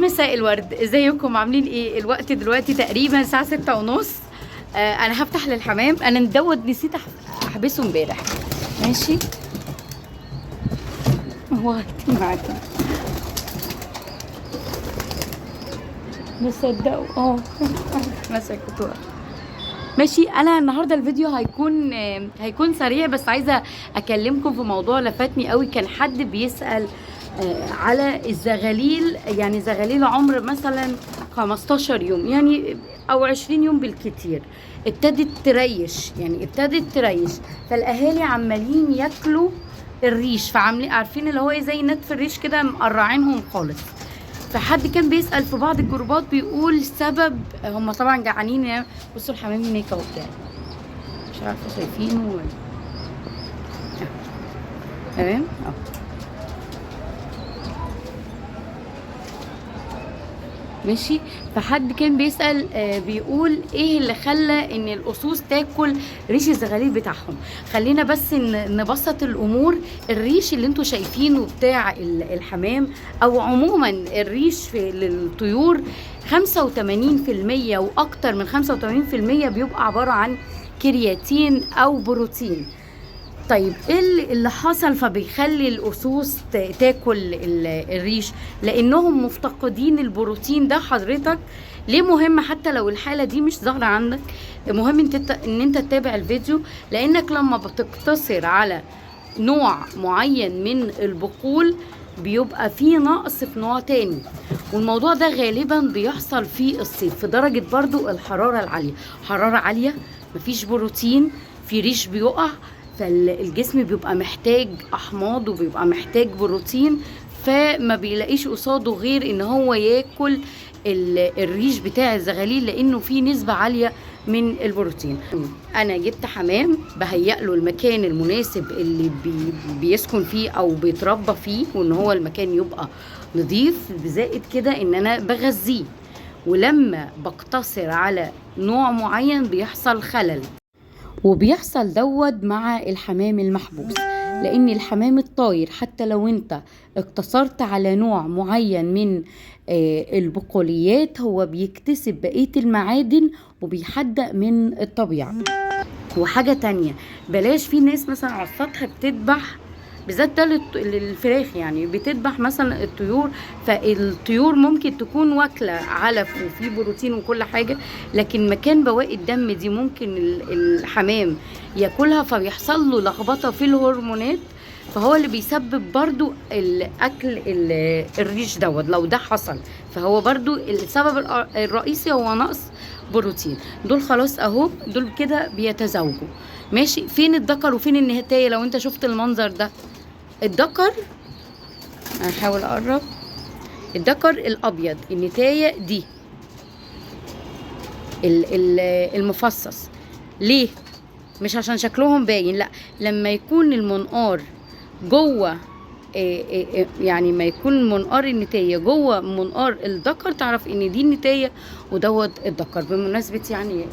يا مساء الورد، ازيكم عاملين ايه؟ الوقت دلوقتي تقريبا الساعة 6:30. انا هفتح للحمام. انا نسيت احبسه امبارح. ماشي هو معاكم مصدقوا مسكتوا. ماشي. انا النهارده الفيديو هيكون سريع، بس عايزه اكلمكم في موضوع لفتني قوي. كان حد بيسال على الزغاليل، يعني زغاليل عمر مثلا 15 يوم يعني او 20 يوم بالكتير ابتدت تريش، فالاهالي عمالين ياكلوا الريش، فعاملين عارفين اللي هو زي نتف الريش كده، مقرعينهم خالص. فحد كان بيسال في بعض الجروبات بيقول سبب، هم طبعا جعانين يعني. بصوا الحمام هناك اهو بتاعي، مش عارفه شايفينه ولا تمام اهو. ماشي. فحد كان بيسأل بيقول ايه اللي خلى ان الاسوس تاكل ريش الزغاليل بتاعهم. خلينا بس نبسط الامور. الريش اللي انتوا شايفينه بتاع الحمام او عموما الريش في للطيور 85% واكتر من 85% بيبقى عبارة عن كرياتين او بروتين. طيب ايه اللي حصل فبيخلي الاسوس تاكل الريش؟ لانهم مفتقدين البروتين ده حضرتك. ليه مهم؟ حتى لو الحاله دي مش ظاهره عندك، مهم ان انت تتابع الفيديو، لانك لما بتقتصر على نوع معين من البقول بيبقى فيه نقص في نوع تاني. والموضوع ده غالبا بيحصل في الصيف في درجه برضو الحراره العاليه. حراره عاليه، مفيش بروتين، في ريش بيقع، فالجسم بيبقى محتاج احماض وبيبقى محتاج بروتين، فما بيلاقيش قصاده غير ان هو ياكل الريش بتاع الزغاليل لانه فيه نسبة عالية من البروتين. انا جبت حمام بهيئ له المكان المناسب اللي بيسكن فيه او بيتربى فيه، وان هو المكان يبقى نظيف، بزائد كده ان انا بغذيه. ولما بقتصر على نوع معين بيحصل خلل، وبيحصل مع الحمام المحبوس. لان الحمام الطاير حتى لو انت اقتصرت على نوع معين من البقوليات هو بيكتسب بقية المعادن وبيحدق من الطبيعة. وحاجة تانية، بلاش في ناس مثلا على السطح بتذبح، بالذات ده للفراخ، يعني بتذبح مثلا الطيور، فالطيور ممكن تكون واكله علف وفيه بروتين وكل حاجه، لكن مكان بواقي الدم دي ممكن الحمام ياكلها، فبيحصل له لخبطه في الهرمونات، فهو اللي بيسبب برضو الاكل الريش لو ده حصل، فهو برضو السبب الرئيسي هو نقص بروتين. دول خلاص اهو، دول كده بيتزاوجوا. ماشي. فين الذكر وفين النتايه؟ لو انت شفت المنظر ده، الذكر هحاول اقرب، الذكر الابيض، النتايه دي المفصص. ليه؟ مش عشان شكلهم باين، لا، لما يكون المنقار جوه يعني ما يكون منقار النتايه جوه منقار الذكر تعرف ان دي النتايه ودوت الذكر. بمناسبه يعني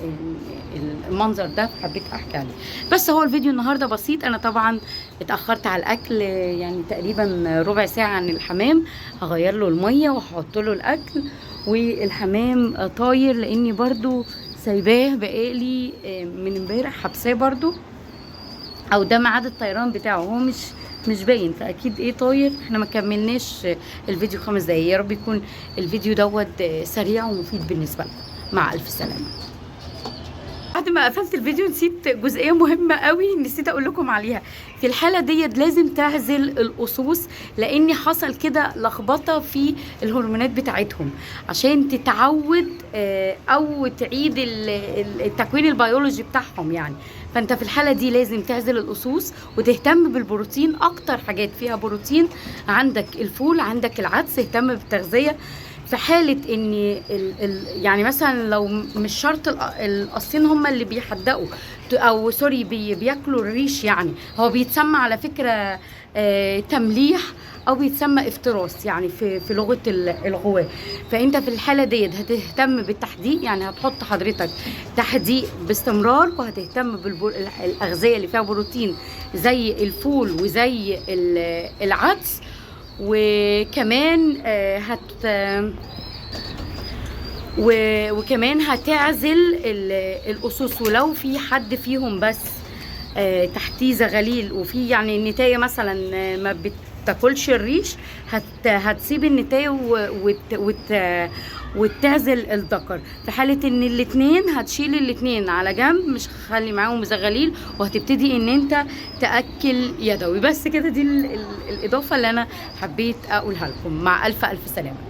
المنظر ده حبيت احكي عليه. بس هو الفيديو النهارده بسيط. انا طبعا اتاخرت على الاكل يعني تقريبا ربع ساعه عن الحمام. هغير له الميه وهحط له الاكل، والحمام طاير لاني برضو سايباه بقالي من امبارح، حبساه برضو، او ده ميعاد الطيران بتاعه، هو مش باين، فاكيد طاير. احنا ما كملناش الفيديو 5 دقايق. يا رب يكون الفيديو دوت سريع ومفيد بالنسبه لكم. مع الف سلامه. بعد ما قفلت الفيديو نسيت جزئيه مهمه قوي، نسيت اقول لكم عليها. في الحاله ديت لازم تعزل الاسوس، لان حصل كده لخبطه في الهرمونات بتاعتهم عشان تتعود او تعيد التكوين البيولوجي بتاعهم يعني. فانت في الحاله دي لازم تعزل الاسوس وتهتم بالبروتين. اكتر حاجات فيها بروتين عندك الفول، عندك العدس، اهتم بالتغذيه. في حالة ان يعني مثلا لو مش شرط القصين هم اللي بيحدقوا او سوري بياكلوا الريش، يعني هو بيتسمى على فكرة تمليح او بيتسمى افتراس يعني في لغة الغواة. فانت في الحالة ديت هتهتم بالتحديق، يعني هتحط حضرتك تحديق باستمرار، وهتهتم بالاغذية اللي فيها بروتين زي الفول وزي العدس، وكمان وكمان هتعزل الأسوس. ولو في حد فيهم بس تحتيه زغاليل، وفي يعني النتاية مثلا ما بتاكلش الريش، هتسيب النتاية وتعزل الذكر. في حالة ان الاتنين هتشيل الاتنين على جنب، مش هخلي معاهم زغاليل، وهتبتدي ان انت تأكل يدوي. بس كده، دي الإضافة اللي انا حبيت اقولها لكم. مع ألف سلامة.